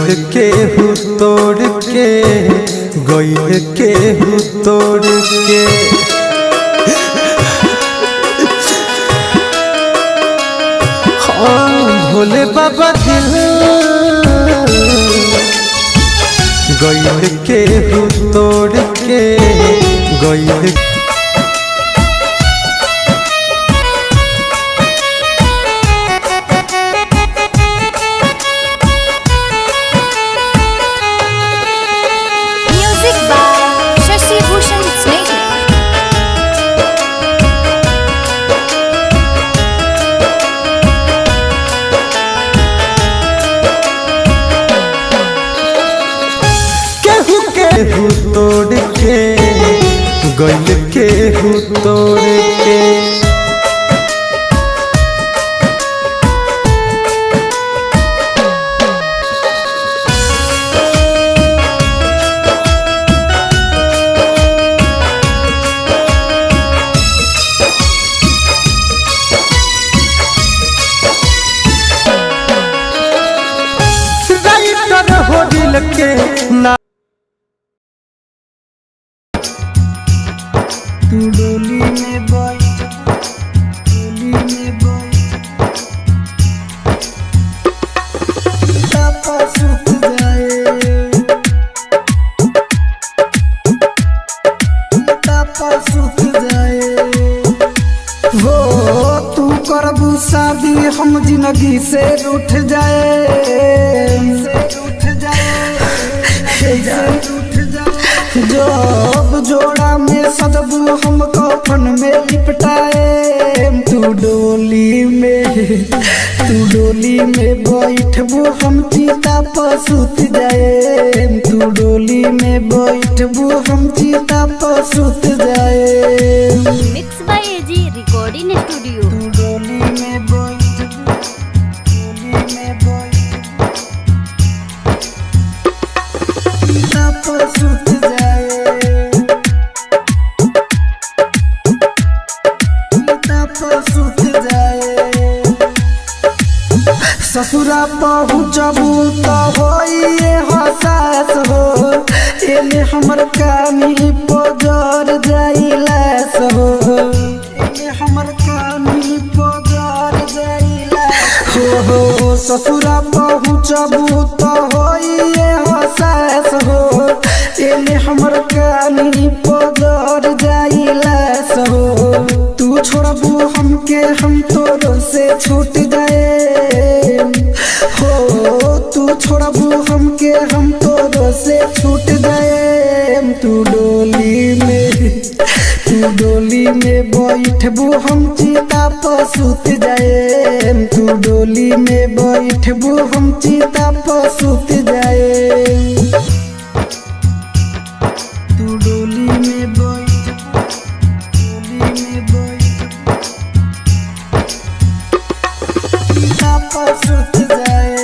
गइल के हु तोड़ के गइल के हु तोड़ के हाँ भोले बाबा दिल गइल के हु तोड़ के गइल हु तोड़ के गइल के हु तोड़ के राइटर हो दिल के ना तू डोली में बैठ डोली में बैठ पापा सुख जाए पापा सुख जाए हो तू करबू शादी हम जिंदगी से रूठ जाए जब जोड़ा में सजबू हम कफन में लिपटाए तू डोली में बैठबू हम चिता पर सुत जाए तू डोली में बैठबू हम चिता पर सुत जाए। Mix by AG recording studio. तू डोली में बैठबू डोली में बैठबू चिता पर सुत जाए ससुरा पहुँचबू तो होइए हसास हो एने हमर कानी पजर जाइलास हो एने हमर कानी पजर जाइलास हो ससुरा पहुँचबू तो होइए हसास हो एने हमर कानी पजर जाइलास हो तू छोड़बू हमके हम तोरो से छूट गए हो तू छोड़बू हमके हम तोरो से छूट गए तू डोली में बैठबू हम चिता पर सुत जाए तू डोली में बैठबू हम चिता पर सुत जाए तू डोली में बैठबू डोली में बैठबू चिता पर सुत जाए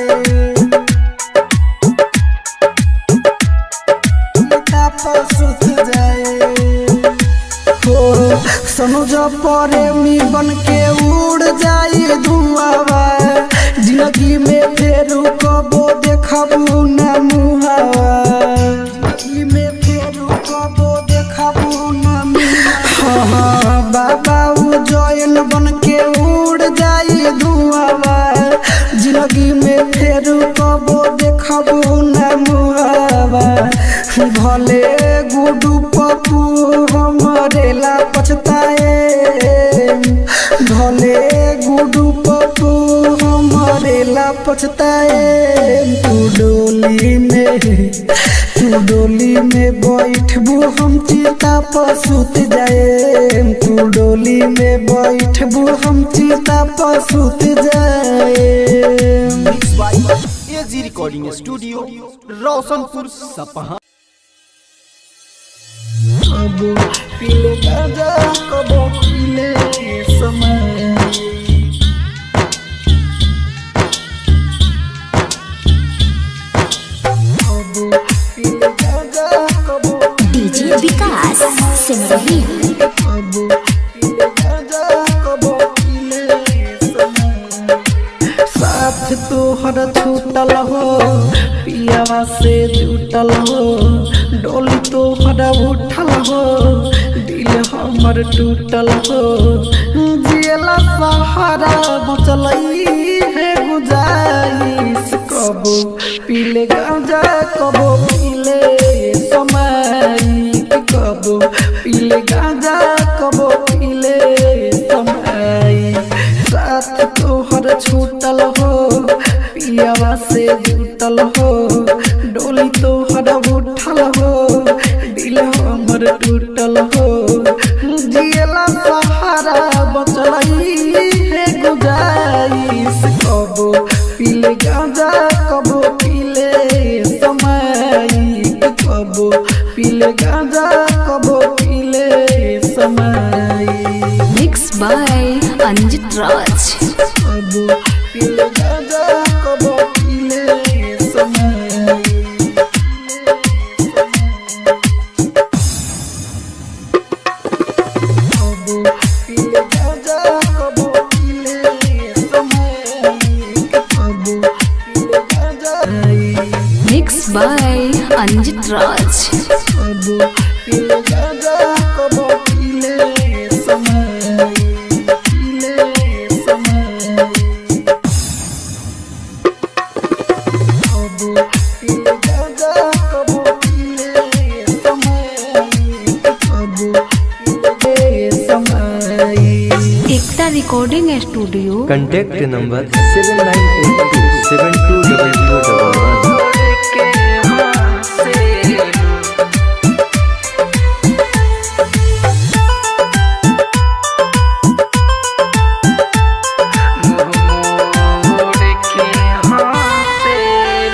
सनुज प्रेमी बन के उड़ जाई धुआवा जिंदगी में फेरू कबो देखबू न मुहावा जिंदगी में फेरू कबो देखबू न मुहावा बाबा उजैन बन के उड़ जाई धुआवा जिंदगी में फेरू कबो देखबू न मुहावा भले गुडू पप्पू हमरे ला पछताए भले गुडू पप्पू हमरे ला पछताए तू डोली में बैठबू हम चिता पर सुत जाए तू डोली में बैठबू हम चिता पर सुत जाए। एजी रिकॉर्डिंग स्टूडियो रोशनपुर सपहा। कबो पीले गाजा कबो पीले समय कबो पीले गाजा कबो डीजे विकास सिमरही कबो पीले गाजा कबो पीले समय साथ तोहर छूट छूटल हो पियावा से जुटल हो डोली तोहरा उठल हो दिल हमर टूटल हो जियला सहारा बचलई है गुजारिश कबो पीले गांजा कबो पीले समय कबो पीले गांजा कबो पीले समय साथ तोहर छूटल हो पियावा से जुटल हो डोली तोहर उठल हो दिल हमर टूटल हो जियला सहारा बचलई है गुजारिश कबो पीले गांजा कबो पीले समय कबो पीले गांजा कबो पीले समय मिक्स बाय अंजित राज। कबो पीले गांजा कबो पीले समय कबो पीले गांजा कबो पीले समय कबो पीले गांजा मिक्स बाय अंजित राज। कबो पीले गांजा कबो पीले समय पीले समय कबो पीले गांजा कबो पीले समय कबो पीले समय एकता रिकॉर्डिंग स्टूडियो। Contact number 7982720011।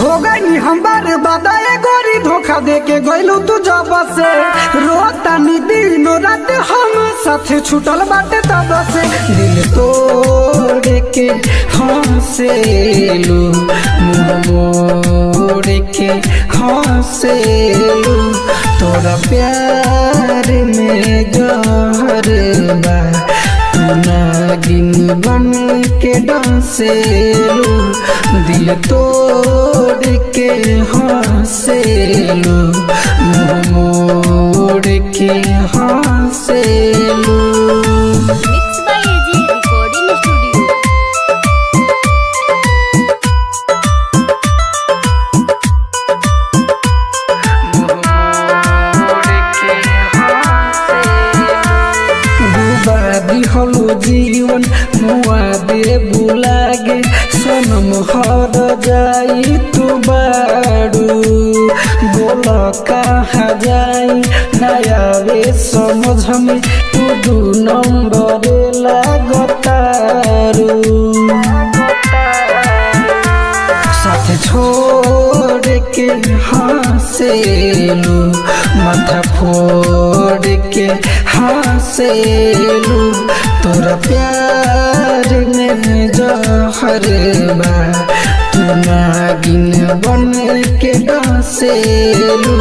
हो गई हमारे बदाए गोरी धोखा दे के गइलू तू जब से रोता नी दिनो रात हम साथे छूटल बाटे तब से दिल तोड़ के हंसेलू मुंह मोड़ के हंसेलू तोरा प्यार में जहर बा तू नागिन बन के डांसेलू दिल तोड़ के हंसेलू मुंह मोड़ के हंसेलू mix by AG recording studio. डूबा दिहलो जीवन मुआ दे बुलागे सनम हर जाई तू बाड़ू बोल कहाँ जाई नया वे समझ में तू दू नंबर लागतारू साथ छोड़ के हंसेलू माथा फोड़ के हंसेलू तोरा प्यार में जहर बा तू नागिन बन के हंसेलू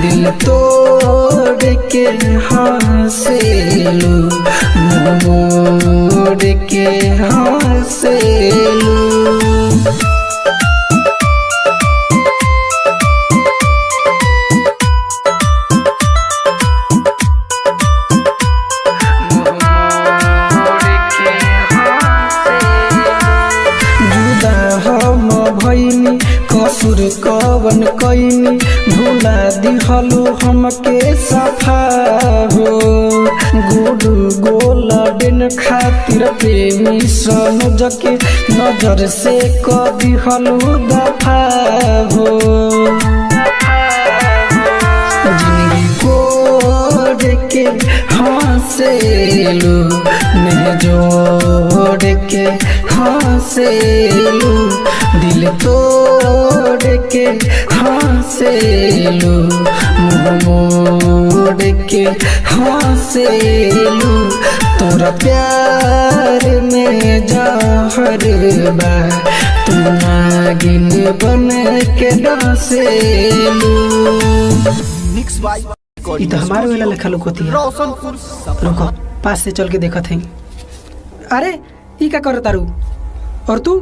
दिल तोड़ के हंसेलू मुंह मोड़ के हंसेलू जुदा हम भइनी कसुर कवन कइनी भुला दिहलु हमके सफा हो गुडू गोल्डन खातिर प्रेमी सनुज के नजर से क दिहलु दफा हो जिंदगी कोड़ के हंसेलू मैं जोड़ के हंसेलू दिल तोड़ के हंसेलू मुंह मोड़ के हंसेलू तोरा प्यार में जहर बा तू नागिन बन के डांसेलू मिक्स बाय ई तो हमारे वाला लेखा लोग होती है। रोशनपुर सपना। रुको पास से चल के देखत हई। अरे ई का कर तारू और तू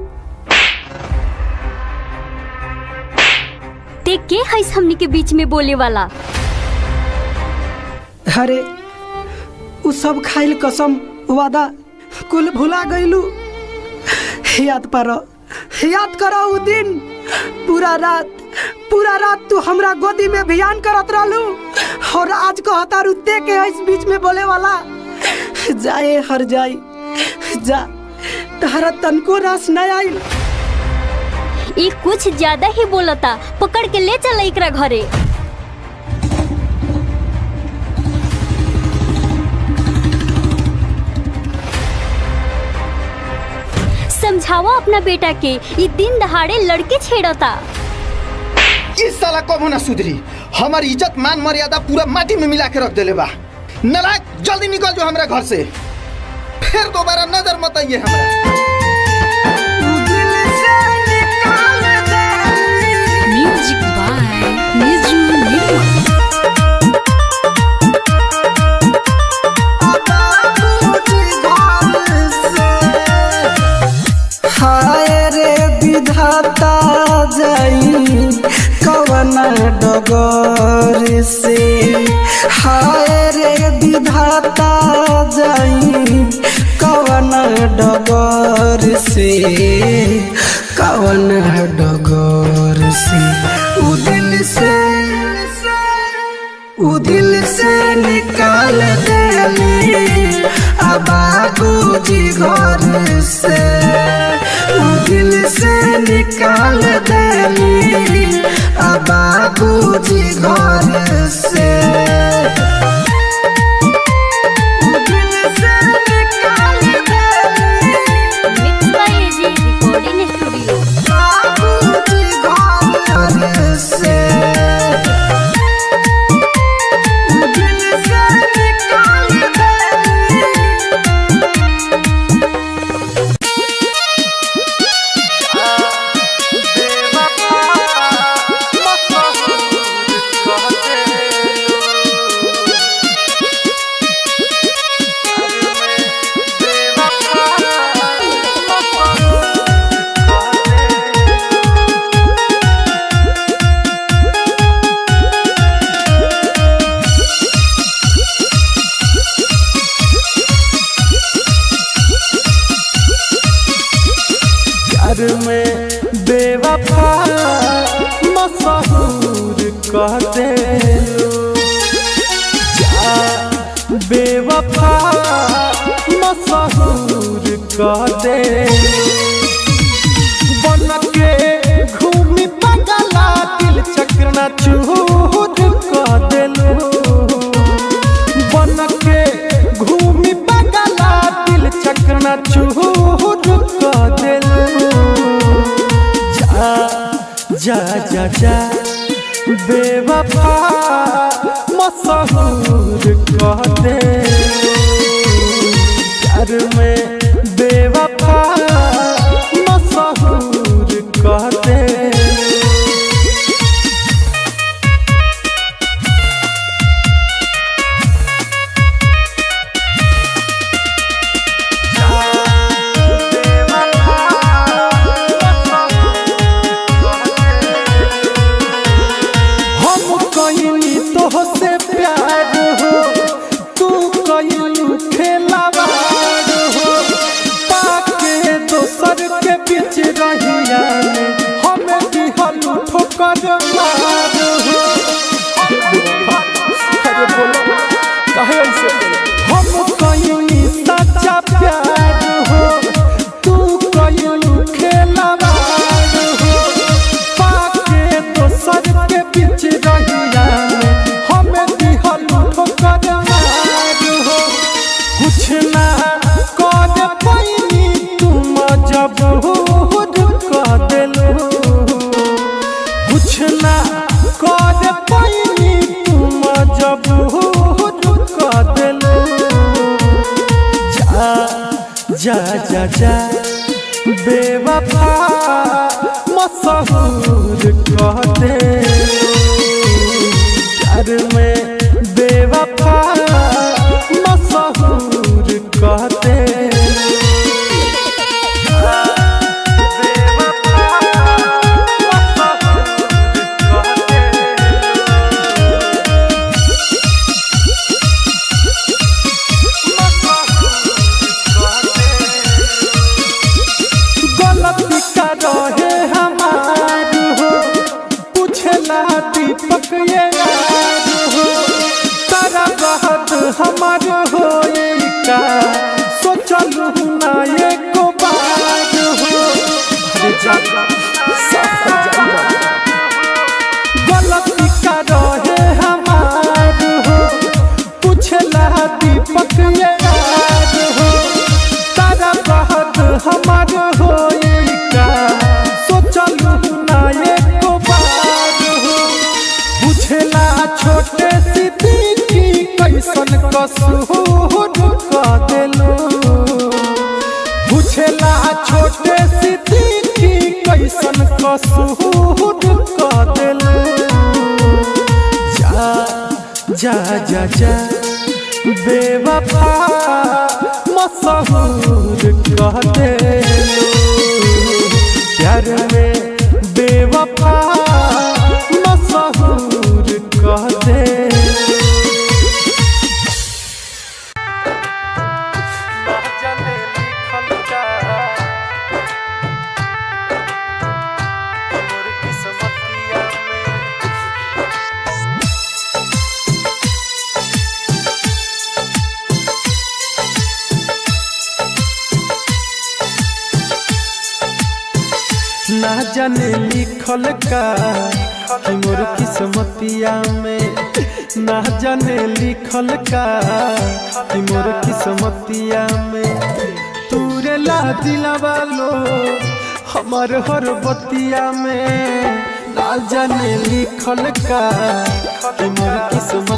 ते के है हमनी के बीच में बोले वाला? अरे उ सब खाइल कसम वादा कुल भुला गइलू। याद करो उ दिन पूरा रात तू हमरा गोदी में बयान करत रहलू और आज कहता रुते के इस बीच में बोले वाला। जाए हर जाई जा, तहरा तनको रस न आइल। ये कुछ ज्यादा ही बोलता, पकड़ के ले चल एकरा घरे। समझावा अपना बेटा के, ये दिन दहाड़े लड़के छेड़ता। इस साला कबो ना सुधरी, हमार इज्जत मान मर्यादा पूरा माटी में मिला के रख देले बा। नालायक, जल्दी निकल जो हमरा घर से, फिर दोबारा नजर मत आइए हमरा। Music by निजू Niru. हाय रे विधाता जाई कवन डगर से, हाय रे विधाता जाई कवन डगर से, कवन डगर से। उ दिल से निकाल देली बाबूजी घर से, उ दिल से निकाल देली बाबूजी घर से। Mix by AG recording studio. बाबूजी घर से में बेवफा मशहूर कहते जा, बेवफा मशहूर कहते बन के घूमी पगला दिल चक्रना चूर कह देलू, बन के घूमी पगला दिल चक्रना चूर कह देलू। जा जा जा बेवफा मशहूर कहते प्यार में बेवफा मशहूर कहते। हम कहीं सच्चा प्यार हो, तू कहीं खेलवार हो, पाके दोसर के बीच रहिया हमें दिहल ठोकर मार हो। कुछ ना कर पैनी तुम मजबूर कह देलू, कुछ ना कर पैनी तुम मजबूर कह देलू। जा जा जा बेवफा मशहूर कहते प्यार में बेवफा मशहूर कहते। बेवफा मशहूर कहते। दीपक ये याद हो तारा बात हमार होए का सोचलू ना एको बार हो। अरे जागा गलती का रहे हमार हो पूछला दीपक ये याद हो तारा बात हमार होए का सोचलू ना एको बार हो। बुझला छोटे सिद्दीकी कैसन कसूर क देलू बुझला छोटे सिद्दीकी कैसन कसूर क देलू। जा जा जा जा बेवफा मशहूर कह देलू प्यार में बेवफा मशहूर कह देलू। ना जाने लिखल का कि मोर किस्मतिया में ना जाने लिखल का कि मोर किस्मतिया में तूरे ला दिलवा लो हमार हर बतिया में ना जाने लिखल का कि मोर किस्मत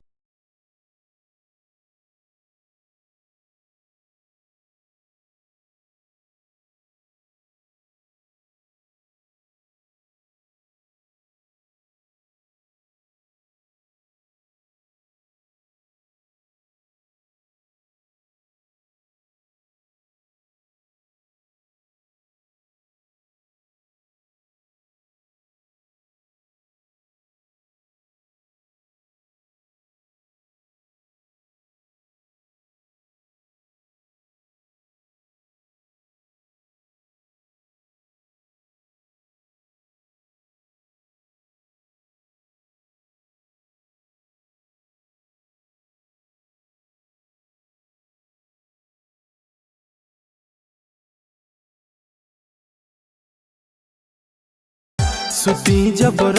सुती जबरत